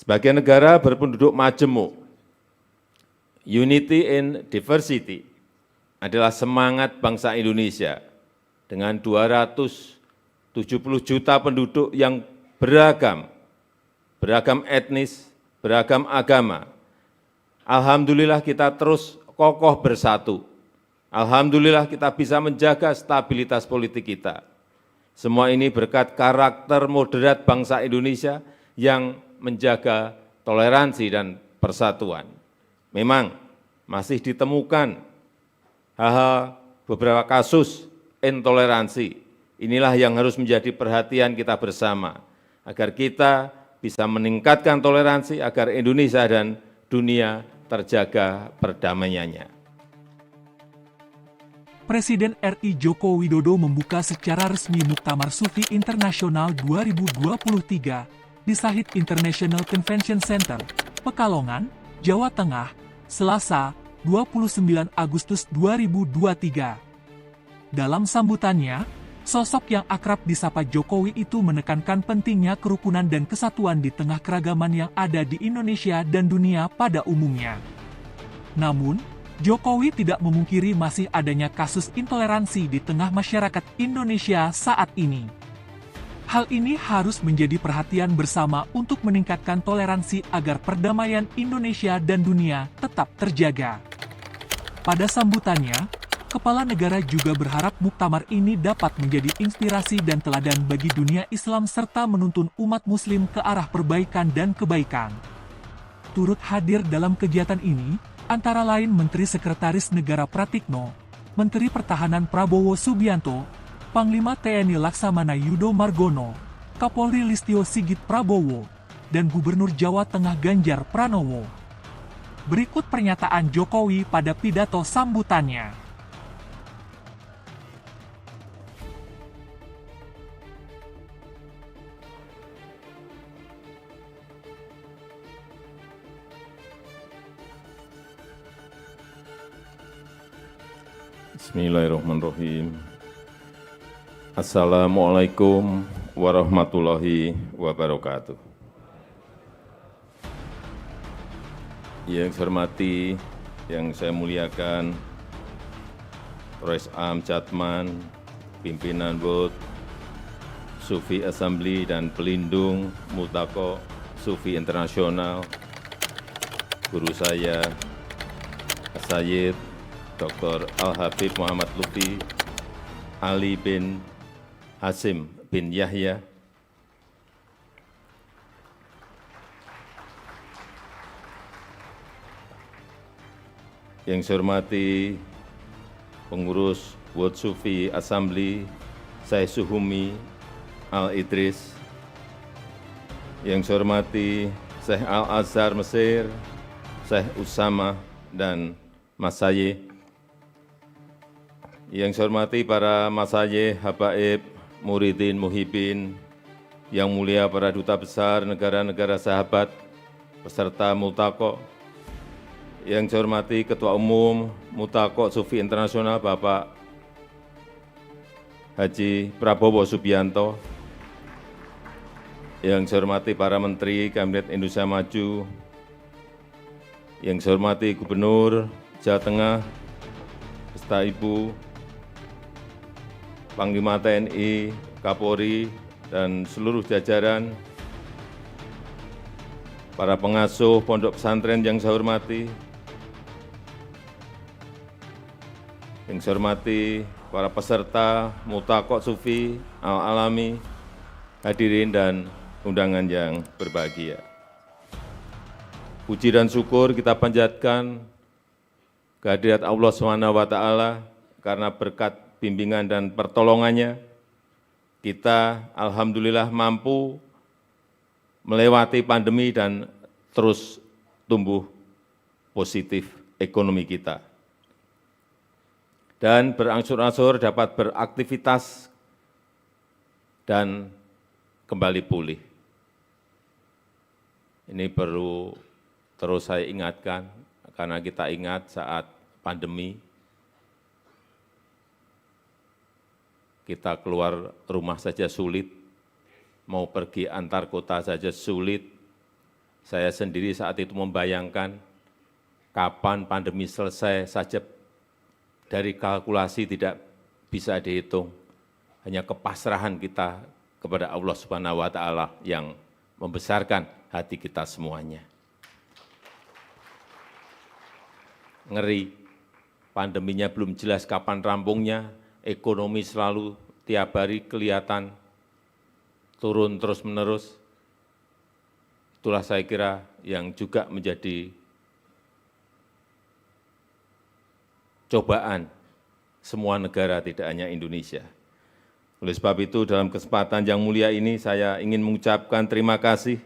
Sebagai negara berpenduduk majemuk, unity in diversity adalah semangat bangsa Indonesia dengan 270 juta penduduk yang beragam etnis, beragam agama. Alhamdulillah kita terus kokoh bersatu. Alhamdulillah kita bisa menjaga stabilitas politik kita. Semua ini berkat karakter moderat bangsa Indonesia yang menjaga toleransi dan persatuan. Memang masih ditemukan hal-hal beberapa kasus intoleransi. Inilah yang harus menjadi perhatian kita bersama, agar kita bisa meningkatkan toleransi, agar Indonesia dan dunia terjaga perdamaiannya. Presiden RI Joko Widodo membuka secara resmi Muktamar Sufi Internasional 2023 di Sahid International Convention Center, Pekalongan, Jawa Tengah, Selasa, 29 Agustus 2023. Dalam sambutannya, sosok yang akrab disapa Jokowi itu menekankan pentingnya kerukunan dan kesatuan di tengah keragaman yang ada di Indonesia dan dunia pada umumnya. Namun, Jokowi tidak memungkiri masih adanya kasus intoleransi di tengah masyarakat Indonesia saat ini. Hal ini harus menjadi perhatian bersama untuk meningkatkan toleransi agar perdamaian Indonesia dan dunia tetap terjaga. Pada sambutannya, Kepala Negara juga berharap muktamar ini dapat menjadi inspirasi dan teladan bagi dunia Islam serta menuntun umat Muslim ke arah perbaikan dan kebaikan. Turut hadir dalam kegiatan ini, antara lain Menteri Sekretaris Negara Pratikno, Menteri Pertahanan Prabowo Subianto, Panglima TNI Laksamana Yudo Margono, Kapolri Listio Sigit Prabowo, dan Gubernur Jawa Tengah Ganjar Pranowo. Berikut pernyataan Jokowi pada pidato sambutannya. Bismillahirrahmanirrahim. Assalamualaikum warahmatullahi wabarakatuh. Yang saya hormati, yang saya muliakan, Rois Am Catman, pimpinan World Sufi Assembly dan pelindung Multaqo Sufi Internasional, guru saya, Sayyid Dr. Al-Habib Muhammad Lutfi Ali bin Hasim bin Yahya, yang saya hormati pengurus World Sufi Assembly Syekh Suhumi Al-Idris, yang saya hormati Syekh Al-Azhar Mesir, Syekh Usama dan Masayih, yang saya hormati para masayih, habaib, muridin, muhibin, yang mulia para duta besar negara-negara sahabat, peserta Multaqo, yang saya hormati Ketua Umum Multaqo Sufi Internasional Bapak Haji Prabowo Subianto, yang saya hormati para Menteri Kabinet Indonesia Maju, yang saya hormati Gubernur Jawa Tengah, beserta Ibu Panglima TNI, Kapolri, dan seluruh jajaran, para pengasuh pondok pesantren yang saya hormati, yang saya hormati para peserta Multaqo Sufi Al-Alami, hadirin dan undangan yang berbahagia. Puji dan syukur kita panjatkan kehadirat Allah SWT karena berkat bimbingan dan pertolongannya, kita alhamdulillah mampu melewati pandemi dan terus tumbuh positif ekonomi kita. Dan berangsur-angsur dapat beraktivitas dan kembali pulih. Ini perlu terus saya ingatkan, karena kita ingat saat pandemi, kita keluar rumah saja sulit, mau pergi antar kota saja sulit, Saya sendiri saat itu membayangkan kapan pandemi selesai saja dari kalkulasi tidak bisa dihitung. Hanya kepasrahan kita kepada Allah Subhanahu wa Ta'ala yang membesarkan hati kita semuanya. Ngeri, pandeminya belum jelas kapan rampungnya, ekonomi selalu tiap hari kelihatan turun terus-menerus. Itulah saya kira yang juga menjadi cobaan semua negara, tidak hanya Indonesia. Oleh sebab itu, dalam kesempatan yang mulia ini, saya ingin mengucapkan terima kasih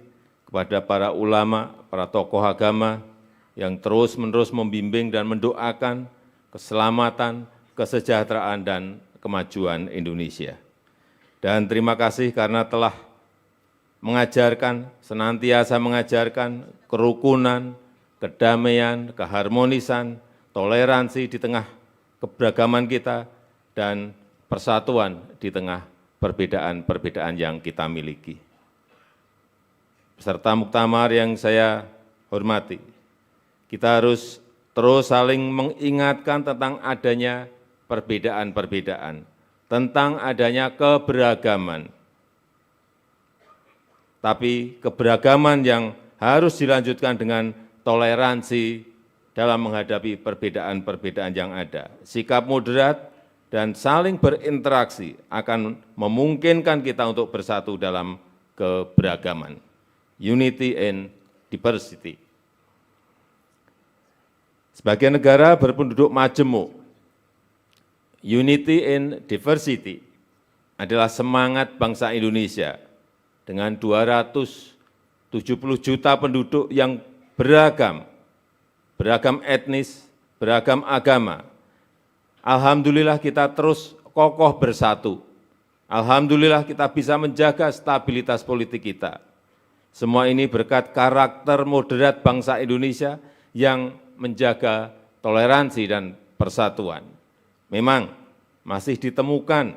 kepada para ulama, para tokoh agama, yang terus-menerus membimbing dan mendoakan keselamatan, kesejahteraan, dan kemajuan Indonesia. Dan terima kasih karena telah mengajarkan, senantiasa mengajarkan kerukunan, kedamaian, keharmonisan, toleransi di tengah keberagaman kita, dan persatuan di tengah perbedaan-perbedaan yang kita miliki. Peserta muktamar yang saya hormati, kita harus terus saling mengingatkan tentang adanya perbedaan-perbedaan, tentang adanya keberagaman. Tapi keberagaman yang harus dilanjutkan dengan toleransi dalam menghadapi perbedaan-perbedaan yang ada. Sikap moderat dan saling berinteraksi akan memungkinkan kita untuk bersatu dalam keberagaman. Unity and diversity. Sebagai negara berpenduduk majemuk, unity and diversity adalah semangat bangsa Indonesia dengan 270 juta penduduk yang beragam etnis, beragam agama. Alhamdulillah kita terus kokoh bersatu. Alhamdulillah kita bisa menjaga stabilitas politik kita. Semua ini berkat karakter moderat bangsa Indonesia yang menjaga toleransi dan persatuan. Memang masih ditemukan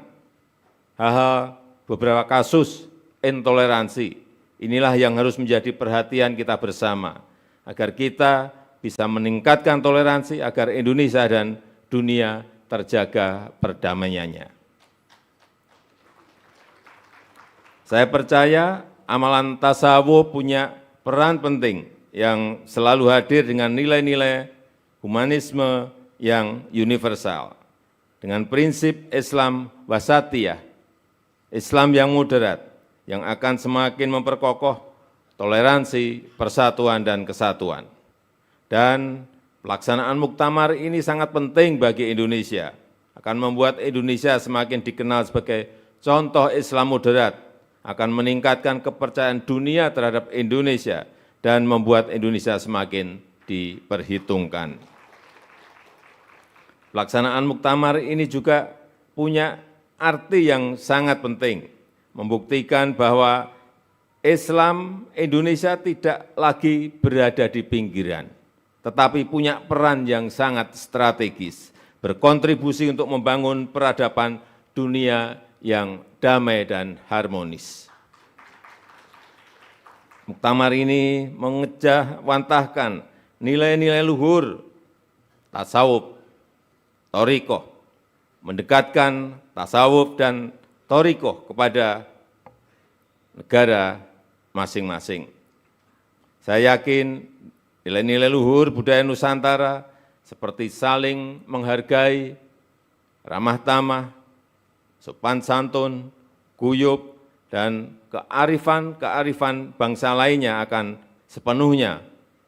hal-hal beberapa kasus intoleransi. Inilah yang harus menjadi perhatian kita bersama, agar kita bisa meningkatkan toleransi, agar Indonesia dan dunia terjaga perdamaiannya. Saya percaya amalan tasawuf punya peran penting yang selalu hadir dengan nilai-nilai humanisme yang universal. Dengan prinsip Islam wasatiyah, Islam yang moderat, yang akan semakin memperkokoh toleransi, persatuan, dan kesatuan. Dan pelaksanaan muktamar ini sangat penting bagi Indonesia, akan membuat Indonesia semakin dikenal sebagai contoh Islam moderat, akan meningkatkan kepercayaan dunia terhadap Indonesia, dan membuat Indonesia semakin diperhitungkan. Pelaksanaan muktamar ini juga punya arti yang sangat penting, membuktikan bahwa Islam Indonesia tidak lagi berada di pinggiran, tetapi punya peran yang sangat strategis, berkontribusi untuk membangun peradaban dunia yang damai dan harmonis. Muktamar ini mengejawantahkan nilai-nilai luhur tasawuf, thariqah, mendekatkan tasawuf dan thariqah kepada negara masing-masing. Saya yakin nilai-nilai luhur budaya Nusantara seperti saling menghargai, ramah tamah, sopan santun, guyup, dan kearifan bangsa lainnya akan sepenuhnya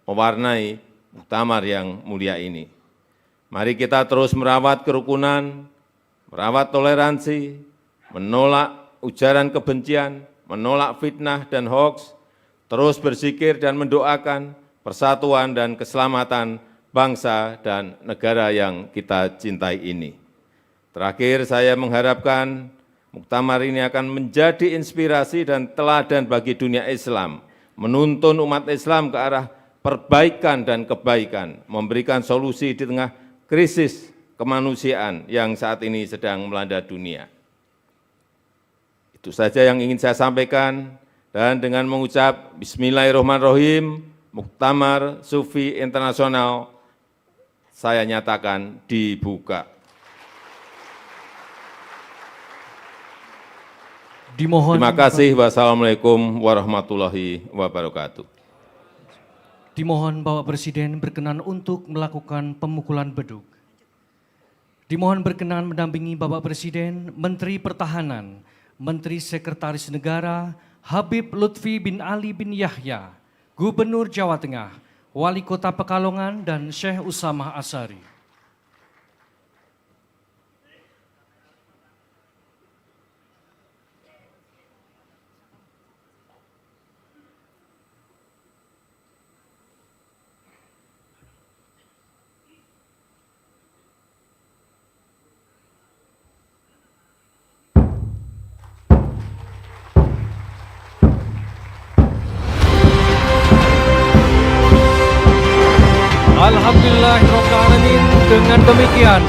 mewarnai muktamar yang mulia ini. Mari kita terus merawat kerukunan, merawat toleransi, menolak ujaran kebencian, menolak fitnah dan hoaks, terus berzikir dan mendoakan persatuan dan keselamatan bangsa dan negara yang kita cintai ini. Terakhir, saya mengharapkan muktamar ini akan menjadi inspirasi dan teladan bagi dunia Islam, menuntun umat Islam ke arah perbaikan dan kebaikan, memberikan solusi di tengah krisis kemanusiaan yang saat ini sedang melanda dunia. Itu saja yang ingin saya sampaikan, Dan dengan mengucap Bismillahirrahmanirrahim, Muktamar Sufi Internasional saya nyatakan dibuka. Dimohon Terima kasih. Wassalamualaikum warahmatullahi wabarakatuh. Dimohon Bapak Presiden berkenan untuk melakukan pemukulan beduk. Dimohon berkenan mendampingi Bapak Presiden, Menteri Pertahanan, Menteri Sekretaris Negara, Habib Lutfi bin Ali bin Yahya, Gubernur Jawa Tengah, Wali Kota Pekalongan, dan Syekh Usamah Asyari. Alhamdulillahirrahmanirrahim. Dengan demikian,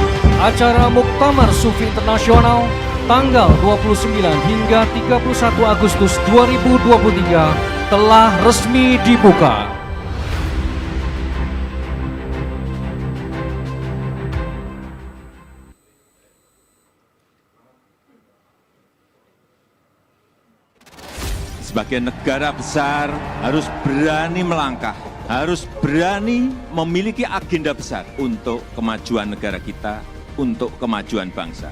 acara Muktamar Sufi Internasional tanggal 29 hingga 31 Agustus 2023 telah resmi dibuka. Sebagai negara besar harus berani melangkah, harus berani memiliki agenda besar untuk kemajuan negara kita, untuk kemajuan bangsa.